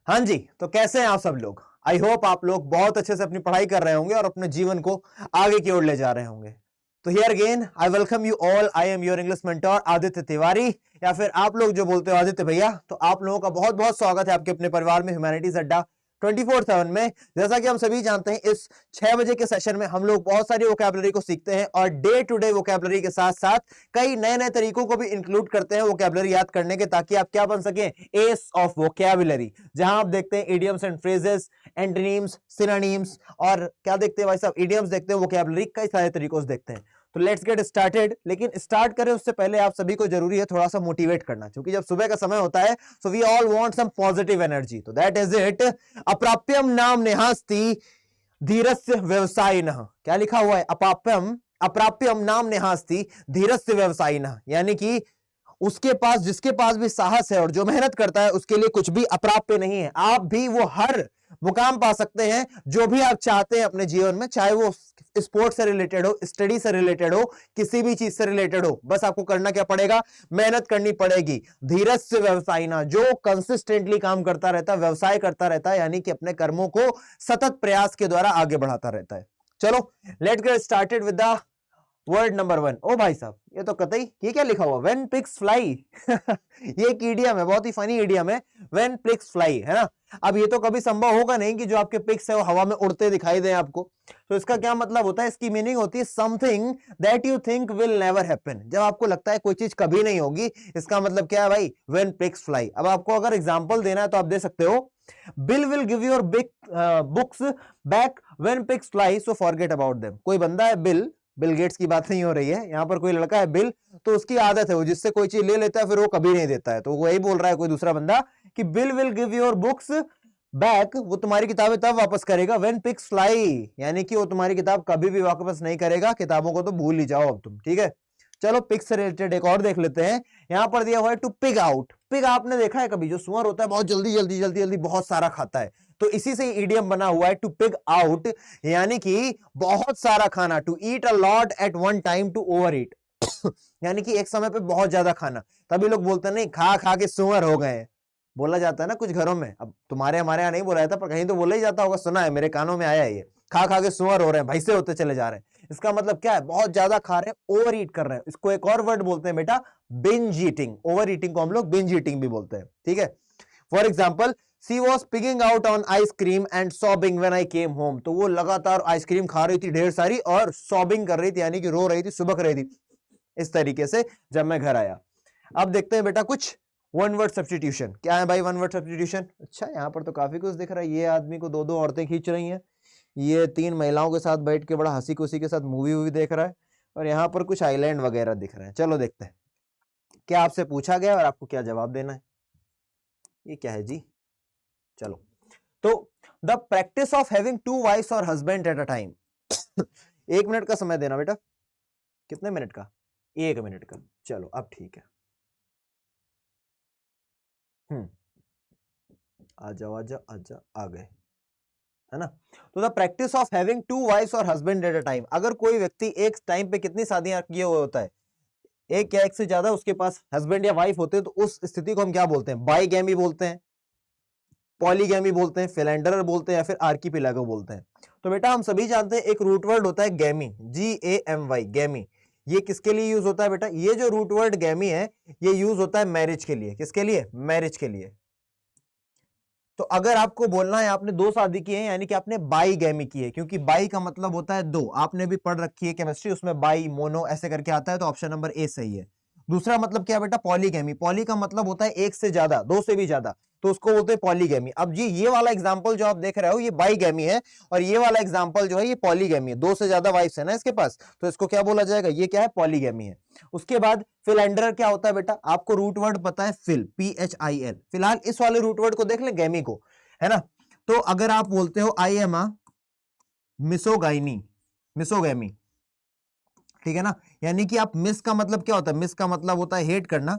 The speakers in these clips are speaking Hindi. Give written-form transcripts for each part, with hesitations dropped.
हाँ जी, तो कैसे हैं आप सब लोग? आई होप आप लोग बहुत अच्छे से अपनी पढ़ाई कर रहे होंगे और अपने जीवन को आगे की ओर ले जा रहे होंगे। तो here again I welcome you all. I am your English mentor Aditya Tiwari, या फिर आप लोग जो बोलते हो आदित्य भैया। तो आप लोगों का बहुत बहुत स्वागत है आपके अपने परिवार में ह्यूमैनिटीज अड्डा 24/7 में। जैसा कि हम सभी जानते हैं, इस 6 बजे के सेशन में हम लोग बहुत सारी वोकैबुलरी को सीखते हैं और डे टू डे वोकैबुलरी के साथ साथ कई नए नए तरीकों को भी इंक्लूड करते हैं वोकैबुलरी याद करने के, ताकि आप क्या बन सकें, एस ऑफ वोकैबुलरी। जहां आप देखते हैं idioms and phrases, antonyms, synonyms, और क्या देखते हैं भाई साहब, इडियम्स देखते हैं, वोकैबुलरी कई सारे तरीकों से देखते हैं। तो लेट्स गेट स्टार्टेड। लेकिन स्टार्ट करें उससे पहले आप सभी को जरूरी है थोड़ा सा मोटिवेट करना, क्योंकि जब सुबह का समय होता है so we all want some positive energy. तो दैट इज इट। अप्राप्यम नाम नेहास्ति धीरस्य व्यवसायिनः। क्या लिखा हुआ है? अपाप्यम अप्राप्यम नाम नेहास्ति धीरस्य व्यवसायिनः, यानी कि उसके पास, जिसके पास भी साहस है और जो मेहनत करता है, उसके लिए कुछ भी अप्राप्य नहीं है। आप भी वो हर मुकाम पा सकते हैं जो भी आप चाहते हैं अपने जीवन में, चाहे वो स्पोर्ट्स से रिलेटेड हो, स्टडी से रिलेटेड हो, किसी भी चीज से रिलेटेड हो। बस आपको करना क्या पड़ेगा? मेहनत करनी पड़ेगी। धीरज से व्यवसाय ना, जो कंसिस्टेंटली काम करता रहता है, व्यवसाय करता रहता है, यानी कि अपने कर्मों को सतत प्रयास के द्वारा आगे बढ़ाता रहता है। चलो let's get started with the word number 1। ओ भाई साहब, ये तो कतई, ये क्या लिखा हुआ? When pigs fly. ये एक इडियम है, बहुत ही फनी इडियम है, व्हेन पिग्स फ्लाई, है ना। अब ये तो कभी संभव होगा नहीं कि जो आपके पिग्स है वो हवा में उड़ते दिखाई दें आपको। तो इसका क्या मतलब होता है? इसकी मीनिंग होती है something that you think will never happen. जब आपको लगता है कोई चीज कभी नहीं होगी, इसका मतलब क्या है भाई? When pigs fly. अब आपको अगर एग्जांपल देना है तो आप दे सकते हो, bill will give your big books back when pigs fly, so forget about them. कोई बंदा है बिल, बिल गेट्स की बात नहीं हो रही है यहां पर, कोई लड़का है बिल, तो उसकी आदत है वो जिससे कोई चीज ले लेता है फिर वो कभी नहीं देता है। तो वही बोल रहा है कोई दूसरा बंदा कि bill will give your books back, वो तुम्हारी किताबें तब वापस करेगा व्हेन पिग्स फ्लाई, यानी कि वो तुम्हारी किताब कभी भी वापस नहीं करेगा। किताबों को तो भूल ही जाओ अब तुम, ठीक है। चलो पिग से रिलेटेड एक और देख लेते हैं। यहां पर दिया हुआ है टू पिग आउट। पिग आपने देखा है कभी? जो सुअर होता है बहुत जल्दी जल्दी जल्दी जल्दी बहुत सारा खाता है, तो इसी से इडियम बना हुआ है टू पिग आउट, यानी कि बहुत सारा खाना। To eat a lot at one time, to overeat, यानी कि एक समय पे बहुत ज्यादा खाना। तभी लोग बोलते हैं नहीं, खा खा के सुअर हो गए। बोला जाता है ना कुछ घरों में, अब तुम्हारे हमारे यहाँ नहीं बोला जाता पर कहीं तो बोला ही जाता होगा, सुना है, मेरे कानों में आया है ये, खा खा के सुअर हो रहे हैं, भैंसे होते चले जा रहे हैं। इसका मतलब क्या है? बहुत ज्यादा खा रहे हैं, ओवर ईट कर रहे हैं। इसको एक और वर्ड बोलते हैं बेटा, बिंज ईटिंग। ओवर ईटिंग को हम लोग बिंज ईटिंग भी बोलते हैं, ठीक है। For example, she was pigging out on ice cream and sobbing when I came home. तो वो लगातार आइसक्रीम खा रही थी ढेर सारी और सॉबिंग कर रही थी, यानी कि रो रही थी, सुबक रही थी इस तरीके से जब मैं घर आया। अब देखते हैं बेटा कुछ वन वर्ड सब्स्टिट्यूशन। क्या है भाई वन वर्ड सब्स्टिट्यूशन? अच्छा, यहाँ पर तो काफी कुछ दिख रहा है। ये आदमी को दो दो औरतें खींच रही हैं, ये 3 महिलाओं के साथ बैठ के बड़ा हंसी खुशी के साथ मूवी वूवी देख रहा है, और यहाँ पर कुछ आइलैंड वगैरह दिख रहे हैं। चलो देखते हैं क्या आपसे पूछा गया और आपको क्या जवाब देना है। ये क्या है जी? चलो, तो the practice of having 2 wifes और husband at a time. 1 minute का समय देना बेटा। कितने मिनट का? 1 मिनट का। चलो अब ठीक है। आ जाओ आ जाओ आ जाओ, आ गए, है ना। तो the practice of having 2 wifes और हस्बैंड एट अ टाइम। अगर कोई व्यक्ति एक टाइम पे कितनी शादियां किए हुए होता है, एक या एक से ज्यादा उसके पास हस्बैंड या वाइफ होते हैं, तो उस स्थिति को हम क्या बोलते हैं? बाईगैमी बोलते हैं, पॉलीगैमी बोलते हैं, फिलेंडर बोलते हैं, या फिर आर्कीपिलागो बोलते हैं। तो बेटा हम सभी जानते हैं एक रूट वर्ड होता है गैमी, GAMY, गैमी। ये किसके लिए यूज होता है बेटा? ये जो रूट वर्ड गैमी है ये यूज होता है मैरिज के लिए। किसके लिए? मैरिज के लिए। तो अगर आपको बोलना है आपने 2 शादी की है, यानी कि आपने बाईगैमी की है, क्योंकि बाई का मतलब होता है 2। आपने भी पढ़ रखी है केमिस्ट्री, उसमें बाई, मोनो ऐसे करके आता है, तो ऑप्शन नंबर ए सही है। दूसरा मतलब क्या बेटा? पॉलीगैमी। पॉली का मतलब होता है एक से ज्यादा, 2 से भी ज्यादा, तो उसको बोलते हैं पॉलीगैमी। अब जी ये वाला एग्जांपल जो आप देख रहे हो ये बाईगैमी है, और ये वाला एग्जांपल जो है ये पॉलीगैमी है। 2 से ज्यादा वाइफ्स है ना इसके पास, तो इसको क्या बोला जाएगा? ये क्या है? पॉलीगैमी है। उसके बाद फिलेंडर क्या होता है बेटा? आपको रूट वर्ड पता है, फिल, PHIL। फिलहाल इस वाले रूट वर्ड को देख लें, गैमी को, है ना। तो अगर आप बोलते हो आई एम अ मिसोगाइनी, मिसोगैमी, ठीक है ना, यानी कि आप मिस का मतलब क्या होता है? मिस का मतलब होता है हेट करना।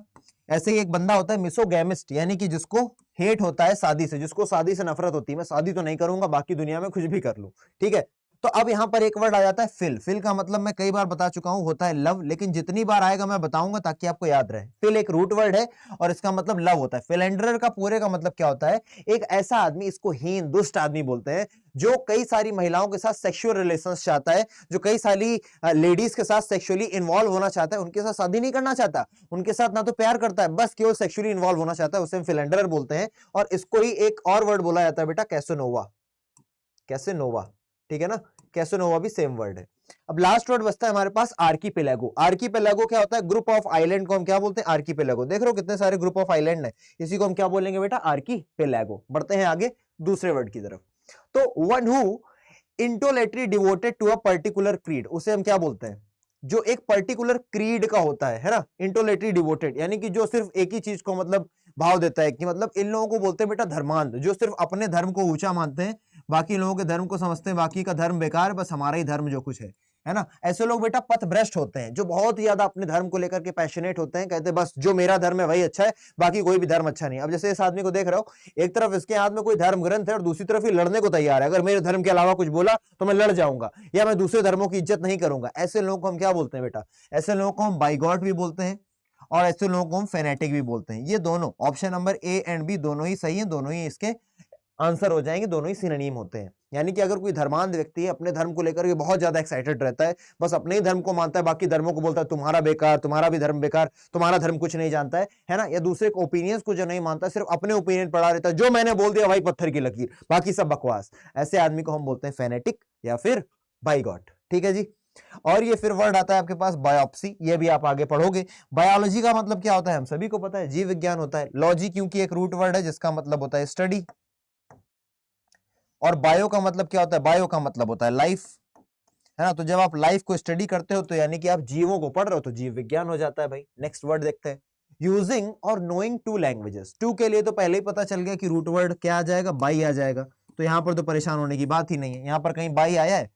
ऐसे ही एक बंदा होता है मिसोगैमिस्ट, यानी कि जिसको हेट होता है शादी से, जिसको शादी से नफरत होती है, मैं शादी तो नहीं करूंगा, बाकी दुनिया में कुछ भी कर लूं, ठीक है। तो अब यहां पर एक वर्ड आ जाता है फिल। फिल का मतलब मैं कई बार बता चुका हूं होता है लव, लेकिन जितनी बार आएगा मैं बताऊंगा ताकि आपको याद रहे। फिल एक रूट वर्ड है और इसका मतलब लव होता है। फिलेंडर का पूरे का मतलब क्या होता है, एक ऐसा आदमी, इसको हीन दुष्ट आदमी बोलते हैं, जो कई सारी महिलाओं के साथ सेक्सुअल रिलेशंस चाहता है, जो कई सारी लेडीज के साथ सेक्सुअली इन्वॉल्व होना चाहता है, उनके साथ शादी नहीं करना चाहता, उनके साथ ना तो प्यार करता है, बस केवल सेक्सुअली इन्वॉल्व होना चाहता है, उसे हम फिलेंडर बोलते हैं। और इसको ही एक और वर्ड बोला जाता है बेटा, कैसोनोवा। कैसेनोवा, ठीक है ना, कैसेनोवा भी सेम वर्ड है। अब लास्ट वर्ड बचता है हमारे पास आर्कीपेलागो। आर्कीपेलागो क्या होता है, ग्रुप ऑफ आइलैंड को हम क्या बोलते हैं, आर्कीपेलागो। देख रहे हो कितने सारे ग्रुप ऑफ आइलैंड है, इसी को हम क्या बोलेंगे बेटा, आर्कीपेलागो। बढ़ते हैं आगे दूसरे वर्ड की तरफ। तो one who intolerantly devoted to a particular creed, उसे हम क्या बोलते हैं, जो एक पर्टिकुलर क्रीड का होता है ना, इंटोलेटरी डिवोटेड, यानी कि जो सिर्फ एक ही चीज को मतलब भाव देता है, कि मतलब इन लोगों को बोलते हैं बेटा धर्मांध, जो सिर्फ अपने धर्म को ऊंचा मानते हैं, बाकी लोगों के धर्म को समझते हैं बाकी का धर्म बेकार, बस हमारा ही धर्म जो कुछ है ना। ऐसे लोग बेटा पथ भ्रष्ट होते हैं, जो बहुत ही ज्यादा अपने धर्म को लेकर के पैशनेट होते हैं, कहते हैं बस जो मेरा धर्म है वही अच्छा है, बाकी कोई भी धर्म अच्छा नहीं। अब जैसे इस आदमी को देख रहे हो, एक तरफ इसके हाथ में कोई धर्म ग्रंथ है और दूसरी तरफ ही लड़ने को तैयार है, अगर मेरे धर्म के अलावा कुछ बोला तो मैं लड़ जाऊंगा, या मैं दूसरे धर्मों की इज्जत नहीं करूंगा। ऐसे लोगों को हम क्या बोलते हैं बेटा, ऐसे लोगों को हम बाइगॉट भी बोलते हैं, और ऐसे लोगों को हम फेनेटिक भी बोलते हैं। ये दोनों option number A and B दोनों ही सही है, दोनों ही इसके आंसर हो जाएंगे, दोनों ही सिनोनिम होते हैं। यानी कि अगर कोई धर्मांध व्यक्ति है, अपने धर्म को लेकर के बहुत ज्यादा एक्साइटेड रहता है, बस अपने ही धर्म को मानता है, बाकी धर्मों को बोलता है तुम्हारा बेकार, तुम्हारा भी धर्म बेकार, तुम्हारा धर्म कुछ नहीं जानता है ना, या दूसरे ओपिनियंस को जो नहीं मानता, सिर्फ अपने ओपिनियन पढ़ा रहता है, जो मैंने बोल दिया भाई पत्थर की लकीर, बाकी सब बकवास, ऐसे आदमी को हम बोलते हैं फेनेटिक या फिर बाइगॉट। ठीक है जी। और ये फिर वर्ड आता है आपके पास बायोप्सी, ये भी आप आगे पढ़ोगे। बायोलॉजी का मतलब क्या होता है हम सभी को पता है, जीव विज्ञान होता है। लॉजी क्योंकि एक रूट वर्ड है जिसका मतलब होता है स्टडी, और बायो का मतलब क्या होता है, बायो का मतलब होता है लाइफ, है ना। तो जब आप लाइफ को स्टडी करते हो तो यानी कि आप जीवों को पढ़ रहे हो, तो जीव विज्ञान हो जाता है भाई। नेक्स्ट वर्ड देखते हैं, यूजिंग और नोइंग टू लैंग्वेजेस। टू के लिए तो पहले ही पता चल गया कि रूट वर्ड क्या आ जाएगा, बाई आ जाएगा, तो यहां पर तो परेशान होने की बात ही नहीं है। यहां पर कहीं बाई आया है,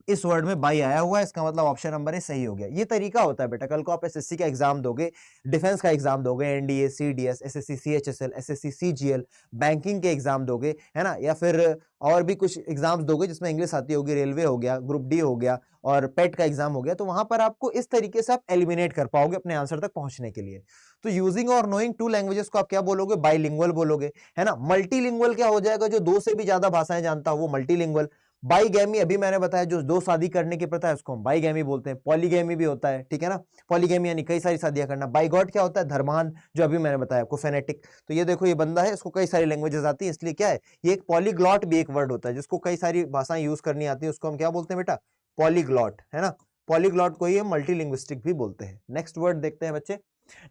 इस वर्ड में बाई आया हुआ है, इसका मतलब ऑप्शन नंबर ए सही हो गया। ये तरीका होता है बेटा, कल को आप एसएससी का एग्जाम दोगे, डिफेंस का एग्जाम दोगे, NDA, CDS, SSC CHSL, SSC CGL, banking के एग्जाम दोगे, है ना, या फिर और भी कुछ एग्जाम्स दोगे जिसमें इंग्लिश आती होगी, रेलवे हो गया, ग्रुप डी हो गया, और पेट का एग्जाम हो गया, तो वहां पर आपको इस तरीके से आप एलिमिनेट कर पाओगे अपने आंसर तक पहुंचने के लिए। तो यूजिंग और नोइंग टू लैंग्वेजेस को आप क्या बोलोगे, बाइलिंगुअल बोलोगे, है ना। मल्टीलिंगुअल क्या हो जाएगा, जो दो से भी ज्यादा भाषाएं जानता हो वो मल्टीलिंगुअल। बाईगैमी अभी मैंने बताया, जो दो शादी करने की प्रथा है उसको हम बाईगैमी बोलते हैं। पॉलीगैमी भी होता है, ठीक है ना, पॉलीगैमी यानी कई सारी शादियां करना। बाइगॉट क्या होता है, धर्मान, जो अभी मैंने बताया आपको, फेनेटिक। तो ये देखो, ये बंदा है, इसको कई सारी लैंग्वेजेस आती है, इसलिए क्या है, ये एक पॉलीग्लॉट भी एक वर्ड होता है, जिसको कई सारी भाषाएं यूज करनी आती है, उसको हम क्या बोलते हैं बेटा, पॉलीग्लॉट, है ना। पॉलीग्लॉट को ही हम मल्टीलिंग्विस्टिक भी बोलते हैं। नेक्स्ट वर्ड देखते हैं बच्चे।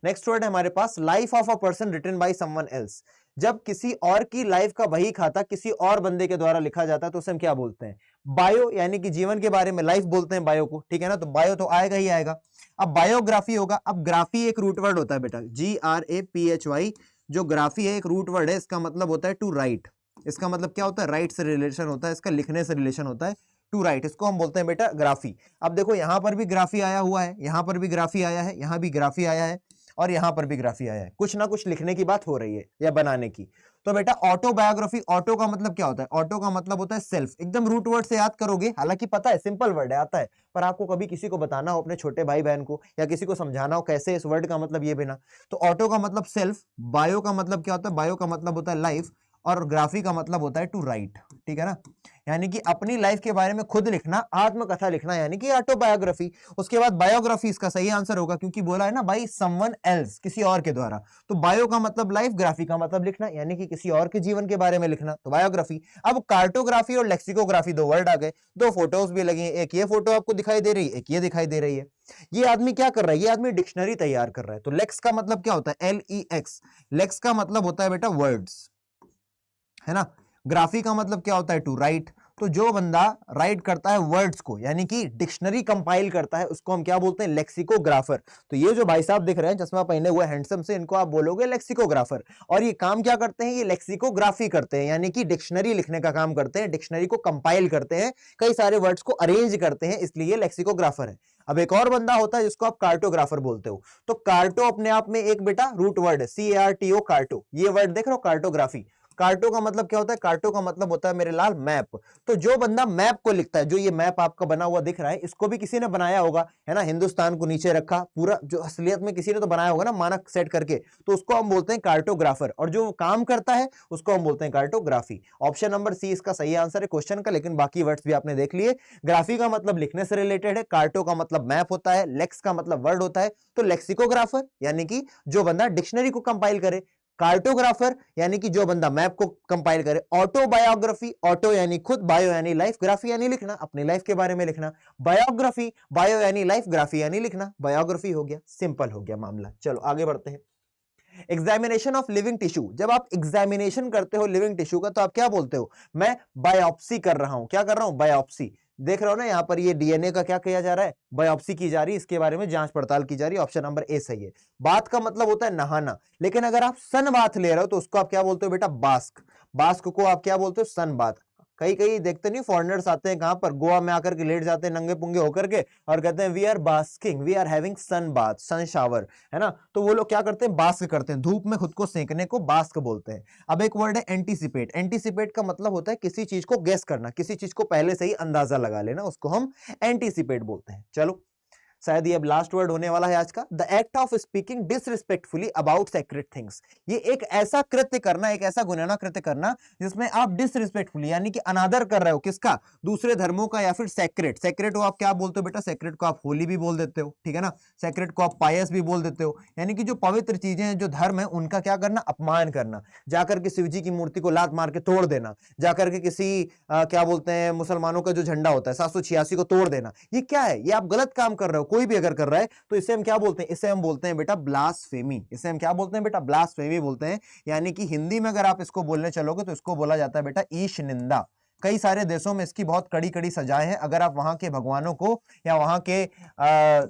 नेक्स्ट वर्ड है हमारे पास life of a person written by someone else. जब किसी और की लाइफ का वही खाता किसी और बंदे के द्वारा लिखा जाता है तो उसे हम क्या बोलते हैं, बायो, यानी कि जीवन के बारे में लाइफ बोलते हैं बायो को, ठीक है ना। तो बायो तो आएगा ही आएगा। अब बायोग्राफी होगा। अब ग्राफी एक रूट वर्ड होता है बेटा, GRAPHY, जो ग्राफी है एक रूट वर्ड है, इसका मतलब होता है टू राइट। इसका मतलब क्या होता है, राइट से रिलेशन होता है, इसका लिखने से रिलेशन होता है, टू राइट, इसको हम बोलते हैं बेटा ग्राफी। अब देखो यहां पर भी ग्राफी आया हुआ है, यहां पर भी ग्राफी आया है, यहां भी ग्राफी आया है, और यहां पर भी ग्राफी आया है, कुछ ना कुछ लिखने की बात हो रही है या बनाने की। तो बेटा ऑटोबायोग्राफी, ऑटो का मतलब क्या होता है, ऑटो का मतलब होता है सेल्फ, एकदम रूट वर्ड से याद करोगे, हालांकि पता है सिंपल वर्ड है, आता है, पर आपको कभी किसी को बताना हो, अपने छोटे भाई बहन को या किसी को समझाना हो कैसे इस वर्ड का मतलब ये बिना, तो ऑटो का मतलब सेल्फ, बायो का मतलब क्या होता है, बायो का मतलब होता है लाइफ, और ग्राफी का मतलब होता है टू राइट, ठीक है ना। यानी कि अपनी लाइफ के बारे में खुद लिखना, आत्मकथा लिखना, यानी कि ऑटोबायोग्राफी। उसके बाद बायोग्राफी इसका सही आंसर होगा, क्योंकि बोला है ना बाई समवन एल्स, किसी और के द्वारा। तो बायो का मतलब लाइफ, ग्राफी का मतलब लिखना, यानी कि किसी और के जीवन के बारे में लिखना, तो बायोग्राफी। अब कार्टोग्राफी और लेक्सिकोग्राफी दो वर्ड आ गए, दो फोटोज भी लगी हैं, एक ये फोटो आपको दिखाई दे रही है, एक ये दिखाई दे रही है। ये आदमी क्या कर रहा है, ये आदमी डिक्शनरी तैयार कर रहा है। तो लेक्स का मतलब क्या होता है, LEX, लेक्स का मतलब होता है बेटा वर्ड्स, है ना। ग्राफी का मतलब क्या होता है, टू राइट। तो जो बंदा राइट करता है वर्ड्स को, यानी कि डिक्शनरी कंपाइल करता है, उसको हम क्या बोलते हैं, लेक्सिकोग्राफर। तो ये जो भाई साहब दिख रहे हैं चश्मा पहने हुए हैंडसम से, इनको आप बोलोगे लेक्सिकोग्राफर। और ये काम क्या करते हैं, ये लेक्सिकोग्राफी करते हैं, यानी कि डिक्शनरी लिखने का काम करते हैं, डिक्शनरी को कंपाइल करते हैं, कई सारे वर्ड्स को अरेंज करते हैं, इसलिए लेक्सिकोग्राफर है। अब एक और बंदा होता है जिसको आप कार्टोग्राफर बोलते हो। तो कार्टो अपने आप में एक बेटा रूट वर्ड है, CARTO, कार्टो। ये वर्ड देख रहे हो, कार्टोग्राफी। कार्टो का मतलब क्या होता है? कार्टो का मतलब होता है मेरे लाल मैप। तो जो बंदा मैप को लिखता है, जो ये मैप आपका बना हुआ दिख रहा है, इसको भी किसी ने बनाया होगा, है ना, हिंदुस्तान को नीचे रखा पूरा, जो असलियत में किसी ने तो बनाया होगा ना मानक सेट करके, तो उसको हम बोलते हैं कार्टोग्राफर, और जो काम करता है उसको हम बोलते हैं कार्टोग्राफी। ऑप्शन नंबर सी इसका सही आंसर है क्वेश्चन का, लेकिन बाकी वर्ड्स भी आपने देख लिए। ग्राफी का मतलब लिखने से रिलेटेड है, कार्टो का मतलब मैप होता है, लेक्स का मतलब वर्ड होता है, तो लेक्सिकोग्राफर यानी कि जो बंदा डिक्शनरी को कंपाइल करे, कार्टोग्राफर यानी कि जो बंदा मैप को कंपाइल करे, ऑटोबायोग्राफी, ऑटो यानी खुद, बायो यानी लाइफ, ग्राफी यानी लिखना, अपनी लाइफ के बारे में लिखना, बायोग्राफी, बायो यानी लाइफ, ग्राफी यानी लिखना, बायोग्राफी हो गया, सिंपल हो गया मामला। चलो आगे बढ़ते हैं। एग्जामिनेशन ऑफ लिविंग टिश्यू, जब आप एग्जामिनेशन करते हो लिविंग टिश्यू का तो आप क्या बोलते हो? मैं बायोप्सी कर रहा हूं। क्या कर रहा हूं? बायोप्सी। देख रहे हो ना यहां पर ये डीएनए का क्या किया जा रहा है? बायोप्सी की जा रही है, इसके बारे में जांच पड़ताल की जा रही है। ऑप्शन नंबर ए सही है। बाथ का मतलब होता है नहाना, लेकिन अगर आप सन बाथ ले रहे हो तो उसको आप क्या बोलते हो बेटा? बास्क। बास्क को आप क्या बोलते हो? Sun bath. कई कई देखते नहीं फॉरेनर्स आते हैं कहां पर? गोवा में आकर के लेट जाते हैं नंगे पुंगे होकर के और कहते हैं we are basking, we are having sun bath, sun shower, है ना। तो वो लोग क्या करते हैं? बास्क करते हैं, धूप में खुद को सेंकने को बास्क बोलते हैं। अब एक वर्ड है एंटीसिपेट। एंटीसिपेट का मतलब होता है किसी चीज को गेस करना, किसी चीज को पहले से ही अंदाजा लगा लेना, उसको हम एंटीसिपेट बोलते हैं। चलो शायद ये अब लास्ट वर्ड होने वाला है आज का। The act of speaking disrespectfully about sacred things, ये एक ऐसा कृत्य करना, एक ऐसा गुनाह कृत्य करना जिसमें आप डिसरिस्पेक्टफुली यानी कि अनादर कर रहे हो, किसका? दूसरे धर्मों का, या फिर सेक्रेट। सेक्रेट को आप क्या बोलते हो बेटा? सेक्रेट को आप होली भी बोल देते हो, ठीक है ना। सेक्रेट को आप पायस भी बोल देते हो, यानी कि जो पवित्र चीजें हैं, जो धर्म है, उनका क्या करना? अपमान करना। जाकर के शिव जी की मूर्ति को लात मार के तोड़ देना, जाकर के किसी क्या बोलते हैं मुसलमानों का जो झंडा होता है 786 को तोड़ देना, ये क्या है? ये आप गलत काम कर रहे हो। कोई भी अगर कर रहा है तो इसे हम क्या बोलते हैं? इसे हम बोलते हैं बेटा ब्लास्फेमी। इसे हम क्या बोलते हैं बेटा? ब्लास्फेमी बोलते हैं। यानी कि हिंदी में अगर आप इसको बोलने चलोगे तो इसको बोला जाता है बेटा ईश निंदा। कई सारे देशों में इसकी बहुत कड़ी कड़ी सजाएं हैं। अगर आप वहां के भगवानों को या वहां के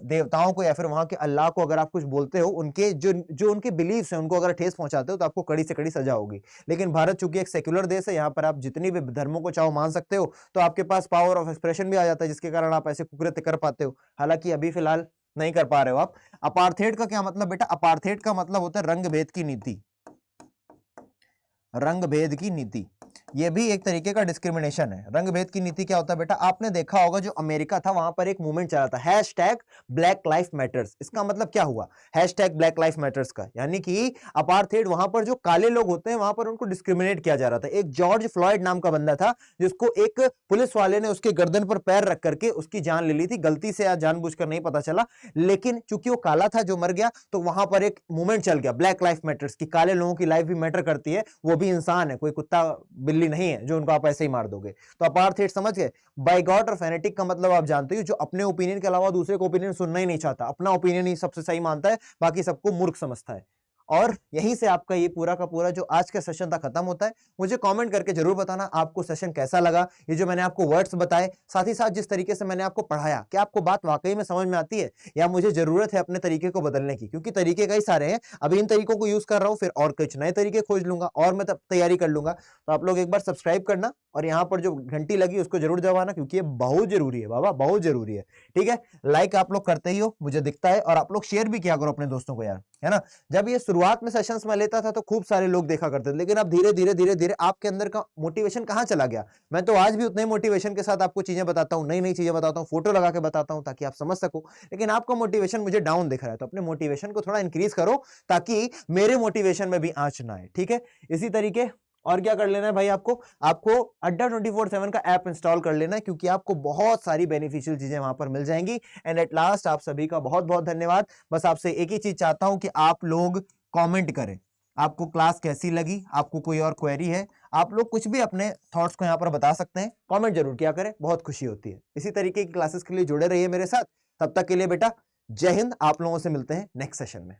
देवताओं को या फिर वहां के अल्लाह को अगर आप कुछ बोलते हो, उनके जो उनके बिलीव्स हैं उनको अगर ठेस पहुंचाते हो तो आपको कड़ी से कड़ी सजा होगी। लेकिन भारत चूंकि एक सेक्युलर देश है, यहाँ पर आप जितनी भी धर्मों को चाहो मान सकते हो, तो आपके पास पावर ऑफ एक्सप्रेशन भी आ जाता है, जिसके कारण आप ऐसे कुकृत्य कर पाते हो। हालांकि अभी फिलहाल नहीं कर पा रहे हो आप। अपार्थेड का क्या मतलब बेटा? अपार्थेड का मतलब होता है रंग भेद की नीति। रंग भेद की नीति ये भी एक तरीके का डिस्क्रिमिनेशन है। रंग भेद की नीति क्या होता है बेटा? आपने देखा होगा जो अमेरिका था वहां पर एक मूवमेंट चला था हैशटैग ब्लैक लाइफ मैटर्स। इसका मतलब क्या हुआ हैशटैग ब्लैक लाइफ मैटर्स का? यानी कि अपार्थेड, वहां पर जो काले लोग होते हैं वहां पर उनको डिस्क्रिमिनेट किया जा रहा था। एक जॉर्ज फ्लॉयड नाम का बंदा था जिसको एक पुलिस वाले ने उसके गर्दन पर पैर रख करके उसकी जान ले ली थी, गलती से या जानबूझकर नहीं पता चला, लेकिन चूंकि वो काला था जो मर गया, तो वहां पर एक मूवमेंट चल गया ब्लैक लाइफ मैटर्स की। काले लोगों की लाइफ भी मैटर करती है, वो भी इंसान है, कोई कुत्ता बिल्ली नहीं है जो उनको आप ऐसे ही मार दोगे। तो अपार्थेड समझ गए। बाइगॉट और फेनेटिक का मतलब आप जानते हो, जो अपने ओपिनियन के अलावा दूसरे को ओपिनियन सुनना ही नहीं चाहता, अपना ओपिनियन ही सबसे सही मानता है, बाकी सबको मूर्ख समझता है। और यहीं से आपका ये पूरा का पूरा जो आज का सेशन था खत्म होता है। मुझे कमेंट करके जरूर बताना आपको सेशन कैसा लगा, ये जो मैंने आपको वर्ड्स बताए, साथ ही साथ जिस तरीके से मैंने आपको पढ़ाया, क्या आपको बात वाकई में समझ में आती है या मुझे जरूरत है अपने तरीके को बदलने की? क्योंकि तरीके कई सारे हैं, अभी इन तरीकों को यूज कर रहा हूं, फिर और कुछ नए तरीके खोज लूंगा और मैं तब तैयारी कर लूंगा। तो आप लोग एक बार सब्सक्राइब करना और यहाँ पर जो घंटी लगी उसको जरूर दबाना, क्योंकि ये बहुत जरूरी है बाबा, बहुत जरूरी है। ठीक है, लाइक आप लोग करते ही हो, मुझे दिखता है, और आप लोग शेयर भी किया करो अपने दोस्तों को यार, है ना। जब ये शुरुआत में सेशंस में लेता था तो खूब सारे लोग देखा करते थे, लेकिन अब धीरे धीरे धीरे धीरे आपके अंदर का मोटिवेशन कहाँ चला गया? मैं तो आज भी उतने मोटिवेशन के साथ आपको चीजें बताता हूँ, नई नई चीजें बताता हूँ, फोटो लगा के बताता हूँ ताकि आप समझ सको, लेकिन आपका मोटिवेशन मुझे डाउन दिख रहा है। तो अपने मोटिवेशन को थोड़ा इंक्रीज करो ताकि मेरे मोटिवेशन में भी आंच ना आए। ठीक है, इसी तरीके और क्या कर लेना है भाई, आपको अड्डा 24/7 का ऐप इंस्टॉल कर लेना है, क्योंकि आपको बहुत सारी बेनिफिशियल चीजें वहां पर मिल जाएंगी। एंड एट लास्ट आप सभी का बहुत बहुत धन्यवाद। बस आपसे एक ही चीज चाहता हूं कि आप लोग कमेंट करें, आपको क्लास कैसी लगी, आपको कोई और क्वेरी है, आप लोग कुछ भी अपने थॉट्स को यहां पर बता सकते हैं, कमेंट जरूर किया करें, बहुत खुशी होती है। इसी तरीके की क्लासेस के लिए जुड़े रहिए मेरे साथ। तब तक के लिए बेटा जय हिंद, आप लोगों से मिलते हैं नेक्स्ट सेशन में।